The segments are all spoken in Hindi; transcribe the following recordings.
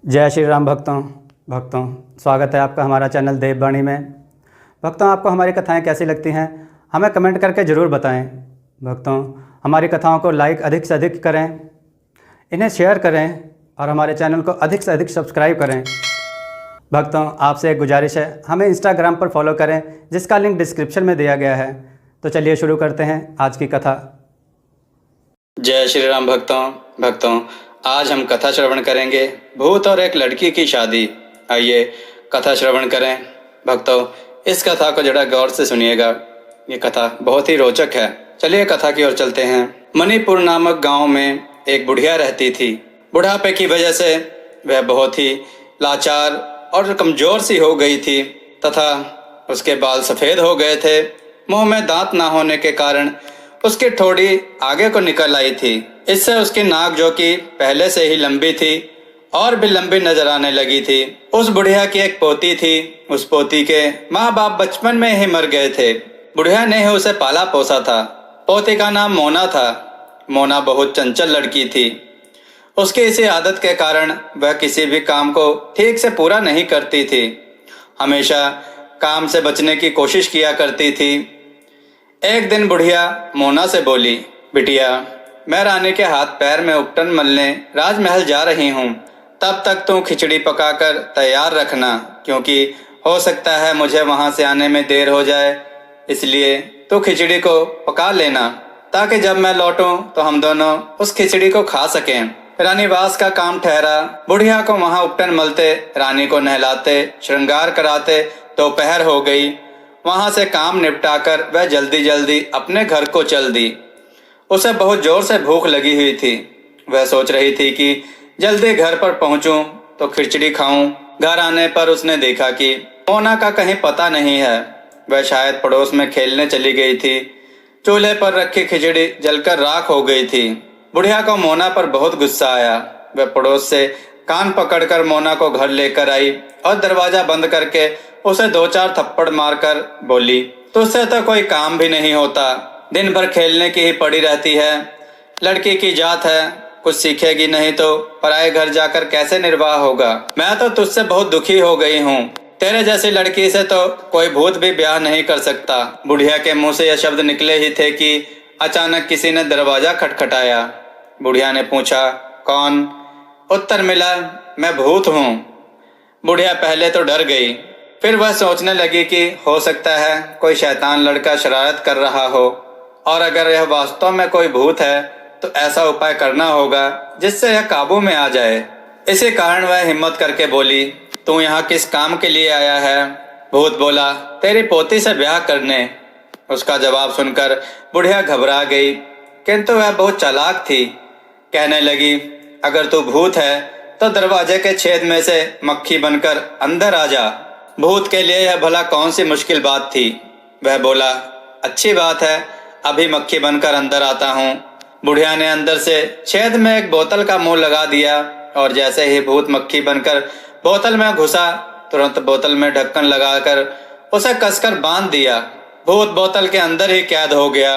जय श्री राम भक्तों स्वागत है आपका हमारा चैनल देववाणी में। भक्तों, आपको हमारी कथाएं कैसी लगती हैं हमें कमेंट करके ज़रूर बताएं। भक्तों, हमारी कथाओं को लाइक अधिक से अधिक करें, इन्हें शेयर करें और हमारे चैनल को अधिक से अधिक सब्सक्राइब करें। भक्तों, आपसे एक गुजारिश है, हमें इंस्टाग्राम पर फॉलो करें जिसका लिंक डिस्क्रिप्शन में दिया गया है। तो चलिए शुरू करते हैं आज की कथा। जय श्री राम भक्तों, आज हम कथा श्रवण करेंगे भूत और एक लड़की की शादी। आइए कथा श्रवण करें। भक्तों, इस कथा को जरा गौर से सुनिएगा, ये कथा बहुत ही रोचक है। चलिए कथा की ओर चलते हैं। मणिपुर नामक गांव में एक बुढ़िया रहती थी। बुढ़ापे की वजह से वह बहुत ही लाचार और कमजोर सी हो गई थी तथा उसके बाल सफ़ेद हो गए थे। मुंह में दांत ना होने के कारण उसकी ठोड़ी आगे को निकल आई थी। इससे उसकी नाक, जो कि पहले से ही लंबी थी, और भी लंबी नजर आने लगी थी। उस बुढ़िया की एक पोती थी। उस पोती के माँ बाप बचपन में ही मर गए थे। बुढ़िया ने ही उसे पाला पोसा था। पोती का नाम मोना था। मोना बहुत चंचल लड़की थी। उसकी इसी आदत के कारण वह किसी भी काम को ठीक से पूरा नहीं करती थी, हमेशा काम से बचने की कोशिश किया करती थी। एक दिन बुढ़िया मोना से बोली, बिटिया, मैं रानी के हाथ पैर में उपटन मलने राजमहल जा रही हूँ। तब तक तू खिचड़ी पकाकर तैयार रखना, क्योंकि हो सकता है मुझे वहाँ से आने में देर हो जाए। इसलिए तू खिचड़ी को पका लेना, ताकि जब मैं लौटूं तो हम दोनों उस खिचड़ी को खा सकें। रानीवास का काम ठहरा। बुढ़िया को वहाँ उपटन मलते, रानी को नहलाते, श्रृंगार कराते दोपहर हो गई। वहां से काम निपटाकर वह जल्दी जल्दी अपने घर को चल दी। उसे बहुत जोर से भूख लगी हुई थी। वह सोच रही थी कि जल्दी घर पर पहुंचूं तो खिचड़ी खाऊं। घर आने पर उसने देखा कि मोना का कहीं पता नहीं है। वह शायद पड़ोस में खेलने चली गई थी। चूल्हे पर रखी खिचड़ी जलकर राख हो गई थी। बुढ़िया को मोना पर बहुत गुस्सा आया। वह पड़ोस से कान पकड़कर मोना को घर लेकर आई और दरवाजा बंद करके उसे 2-4 थप्पड़ मारकर बोली, तुझसे तो कोई काम भी नहीं होता, दिन भर खेलने की ही पड़ी रहती है। लड़की की जात है, कुछ सीखेगी नहीं तो पराए घर जाकर कैसे निर्वाह होगा। मैं तो तुझसे बहुत दुखी हो गई हूँ। तेरे जैसी लड़की से तो कोई भूत भी ब्याह नहीं कर सकता। बुढ़िया के मुंह से यह शब्द निकले ही थे कि अचानक किसी ने दरवाजा खटखटाया। बुढ़िया ने पूछा, कौन? उत्तर मिला, मैं भूत हूँ। बुढ़िया पहले तो डर गई, फिर वह सोचने लगी कि हो सकता है कोई शैतान लड़का शरारत कर रहा हो, और अगर यह वास्तव में कोई भूत है तो ऐसा उपाय करना होगा जिससे यह काबू में आ जाए। इसी कारण वह हिम्मत करके बोली, तू यहाँ किस काम के लिए आया है? भूत बोला, तेरी पोती से ब्याह करने। उसका जवाब सुनकर बुढ़िया घबरा गई, किंतु वह बहुत चालाक थी। कहने लगी, अगर तू भूत है तो दरवाजे के छेद में से मक्खी बनकर अंदर आ जा। भूत के लिए यह भला कौन सी मुश्किल बात थी। वह बोला, अच्छी बात है, अभी मक्खी बनकर अंदर आता हूँ। बुढ़िया ने अंदर से छेद में एक बोतल का मुंह लगा दिया, और जैसे ही भूत मक्खी बनकर बोतल में घुसा, तुरंत बोतल में ढक्कन लगाकर उसे कसकर बांध दिया। भूत बोतल के अंदर ही कैद हो गया।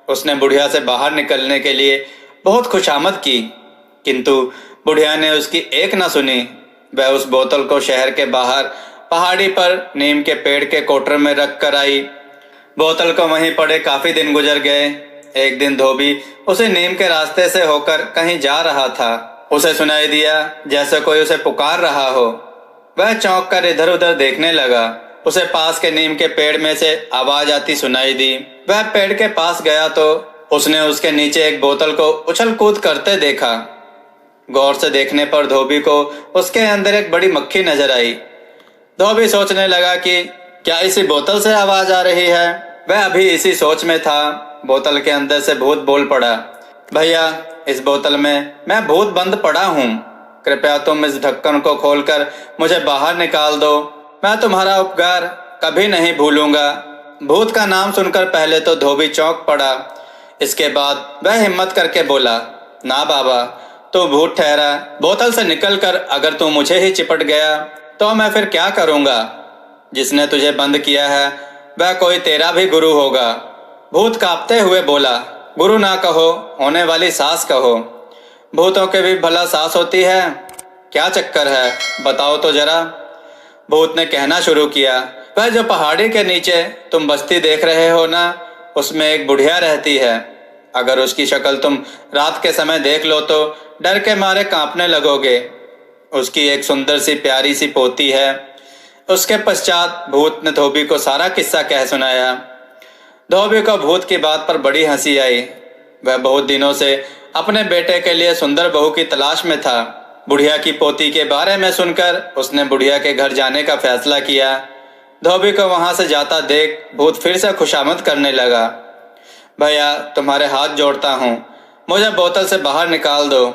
उसने बुढ़िया से बाहर निकलने के लिए बहुत खुशामद की, किंतु बुढ़िया ने उसकी एक न सुनी। वह उस बोतल को शहर के बाहर पहाड़ी पर नीम के पेड़ के कोटर में रख कर आई। बोतल को वहीं पड़े काफी दिन गुजर गए। एक दिन धोबी उसे नीम के रास्ते से होकर कहीं जा रहा था। उसे सुनाई दिया जैसे कोई उसे पुकार रहा हो। वह चौंक कर इधर उधर देखने लगा। उसे पास के नीम के पेड़ में से आवाज आती सुनाई दी। वह पेड़ के पास गया तो उसने उसके नीचे एक बोतल को उछल कूद करते देखा। गौर से देखने पर धोबी को उसके अंदर एक बड़ी मक्खी नजर आई। धोबी सोचने लगा कि क्या इसी बोतल से आवाज आ रही है। वह अभी इसी सोच में था, बोतल के अंदर से भूत बोल पड़ा, भैया, इस बोतल में मैं भूत बंद पड़ा हूँ। कृपया तुम इस ढक्कन को खोलकर मुझे बाहर निकाल दो। मैं तुम्हारा उपकार कभी नहीं भूलूंगा। भूत का नाम सुनकर पहले तो धोबी चौंक पड़ा। इसके बाद वह हिम्मत करके बोला, ना बाबा, तू भूत ठहरा। बोतल से निकलकर अगर तू मुझे ही चिपट गया तो मैं फिर क्या करूंगा। जिसने तुझे बंद किया है वह कोई तेरा भी गुरु होगा। भूत कांपते हुए बोला, गुरु ना कहो, होने वाली सास कहो। भूतों के भी भला सास होती है। क्या चक्कर है, बताओ तो जरा। भूत ने कहना शुरू किया, वह जो पहाड़ी के नीचे तुम बस्ती देख रहे हो ना, उसमें एक बुढ़िया रहती है। अगर उसकी शक्ल तुम रात के समय देख लो तो डर के मारे कांपने लगोगे। उसकी एक सुंदर सी प्यारी सी पोती है। उसके पश्चात भूत ने धोबी को सारा किस्सा कह सुनाया। धोबी को भूत की बात पर बड़ी हंसी आई। वह बहुत दिनों से अपने बेटे के लिए सुंदर बहू की तलाश में था। बुढ़िया की पोती के बारे में सुनकर उसने बुढ़िया के घर जाने का फैसला किया। धोबी को वहां से जाता देख भूत फिर से खुशामद करने लगा। भैया, तुम्हारे हाथ जोड़ता हूँ, मुझे बोतल से बाहर निकाल दो।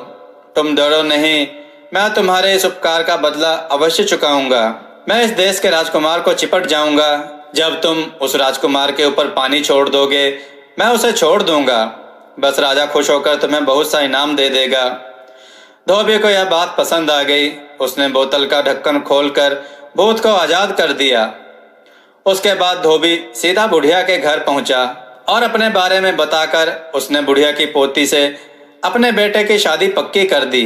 तुम डरो नहीं, मैं तुम्हारे इस उपकार का बदला अवश्य चुकाऊंगा। मैं इस देश के राजकुमार को चिपट जाऊंगा। जब तुम उस राजकुमार के ऊपर पानी छोड़ दोगे, मैं उसे छोड़ दूंगा। बस राजा खुश होकर तुम्हें बहुत सा इनाम दे देगा। धोबी को यह बात पसंद आ गई। उसने बोतल का ढक्कन खोलकर भूत को आजाद कर दिया। उसके बाद धोबी सीधा बुढ़िया के घर पहुंचा और अपने बारे में बताकर उसने बुढ़िया की पोती से अपने बेटे की शादी पक्की कर दी।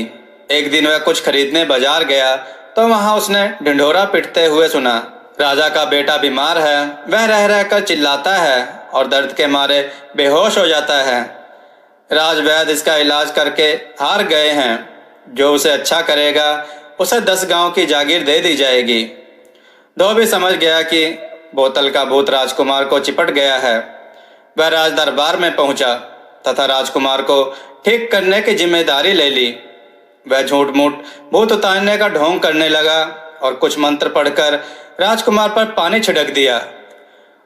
एक दिन वह कुछ खरीदने बाजार गया तो वहां उसने ढिंढोरा पिटते हुए सुना, राजा का बेटा बीमार है। वह रह रहकर चिल्लाता है और दर्द के मारे बेहोश हो जाता है। राजवैद्य इसका इलाज करके हार गए हैं। जो उसे अच्छा करेगा उसे 10 गांव की जागीर दे दी जाएगी। धोबी समझ गया कि बोतल का भूत राजकुमार को चिपट गया है। वह राज दरबार में पहुंचा तथा राजकुमार को ठीक करने की जिम्मेदारी ले ली। वह झूठ मूठ भूत उतारने का ढोंग करने लगा और कुछ मंत्र पढ़कर राजकुमार पर पानी छिड़क दिया।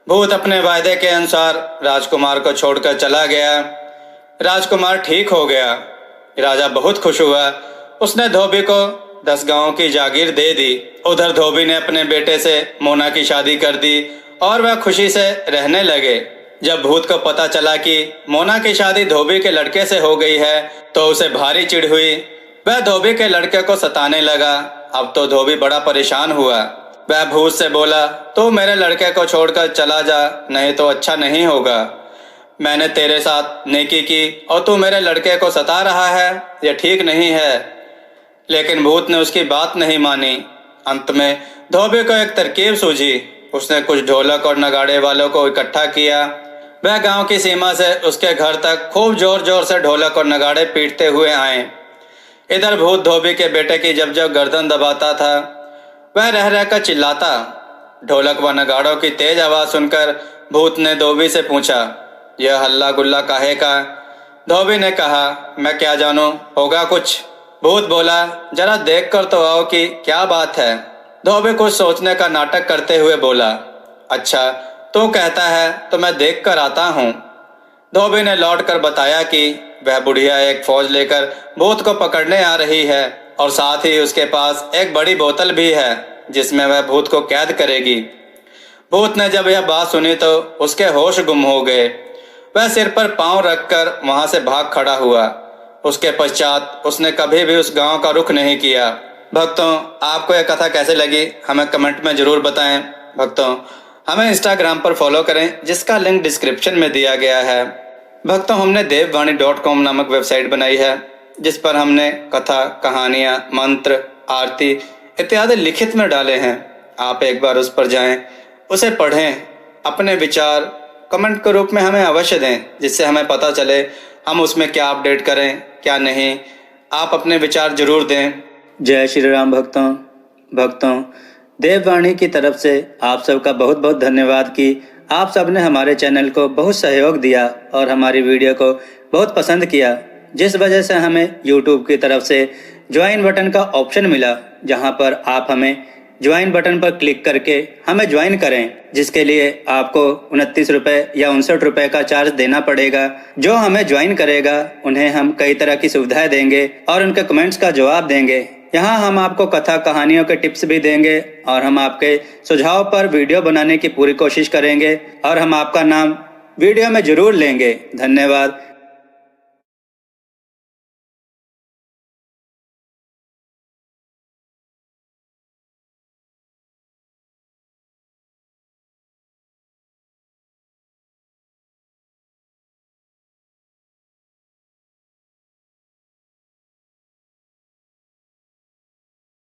भूत अपने वायदे के अनुसार राजकुमार को छोड़कर चला गया। राजकुमार ठीक हो गया। राजा बहुत खुश हुआ। उसने धोबी को 10 गांवों की जागीर दे दी। उधर धोबी ने अपने बेटे से मोना की शादी कर दी और वह खुशी से रहने लगे। जब भूत को पता चला कि मोना की शादी धोबी के लड़के से हो गई है तो उसे भारी चिढ़ हुई। वह धोबी के लड़के को सताने लगा। अब तो धोबी बड़ा परेशान हुआ। वह भूत से बोला, तू मेरे लड़के को छोड़कर चला जा, नहीं तो अच्छा नहीं होगा। मैंने तेरे साथ नेकी की और तू मेरे लड़के को सता रहा है, यह ठीक नहीं है। लेकिन भूत ने उसकी बात नहीं मानी। अंत में धोबी को एक तरकीब सूझी। उसने कुछ ढोलक और नगाड़े वालों को इकट्ठा किया। वह गांव की सीमा से उसके घर तक खूब जोर जोर से ढोलक और नगाड़े पीटते हुए आए। इधर भूत धोबी के बेटे की जब जब गर्दन दबाता था वह रह रहकर चिल्लाता। ढोलक व नगाड़ों की तेज आवाज सुनकर भूत ने धोबी से पूछा, यह हल्ला गुल्ला काहे का? धोबी ने कहा, मैं क्या जानूं, होगा कुछ। भूत बोला, जरा देख कर तो आओ कि क्या बात है। धोबी कुछ सोचने का नाटक करते हुए बोला, अच्छा तू कहता है तो मैं देख कर आता हूँ। धोबी ने लौट कर बताया कि वह बुढ़िया एक फौज लेकर भूत को पकड़ने आ रही है और साथ ही उसके पास एक बड़ी बोतल भी है जिसमें वह भूत को कैद करेगी। भूत ने जब यह बात सुनी तो उसके होश गुम हो गए। वह सिर पर पांव रखकर वहां से भाग खड़ा हुआ। उसके पश्चात उसने कभी भी उस गांव का रुख नहीं किया। भक्तों, आपको यह कथा कैसे लगी हमें कमेंट में जरूर बताएं। भक्तों, हमें इंस्टाग्राम पर फॉलो करें जिसका लिंक डिस्क्रिप्शन में दिया गया है। भक्तों, हमने devbani.com नामक वेबसाइट बनाई है जिस पर हमने कथा, कहानियाँ, मंत्र, आरती इत्यादि लिखित में डाले हैं। आप एक बार उस पर जाएं, उसे पढ़ें, अपने विचार कमेंट के रूप में हमें अवश्य दें जिससे हमें पता चले हम उसमें क्या अपडेट करें क्या नहीं। आप अपने विचार जरूर दें। जय श्री राम। भक्तों, देववाणी की तरफ से आप सबका बहुत बहुत धन्यवाद कि आप सब ने हमारे चैनल को बहुत सहयोग दिया और हमारी वीडियो को बहुत पसंद किया, जिस वजह से हमें YouTube की तरफ से ज्वाइन बटन का ऑप्शन मिला, जहां पर आप हमें ज्वाइन बटन पर क्लिक करके हमें ज्वाइन करें, जिसके लिए आपको 29 रुपये या 59 रुपये का चार्ज देना पड़ेगा। जो हमें ज्वाइन करेगा उन्हें हम कई तरह की सुविधाएं देंगे और उनके कमेंट्स का जवाब देंगे। यहाँ हम आपको कथा कहानियों के टिप्स भी देंगे और हम आपके सुझाव पर वीडियो बनाने की पूरी कोशिश करेंगे और हम आपका नाम वीडियो में जरूर लेंगे। धन्यवाद।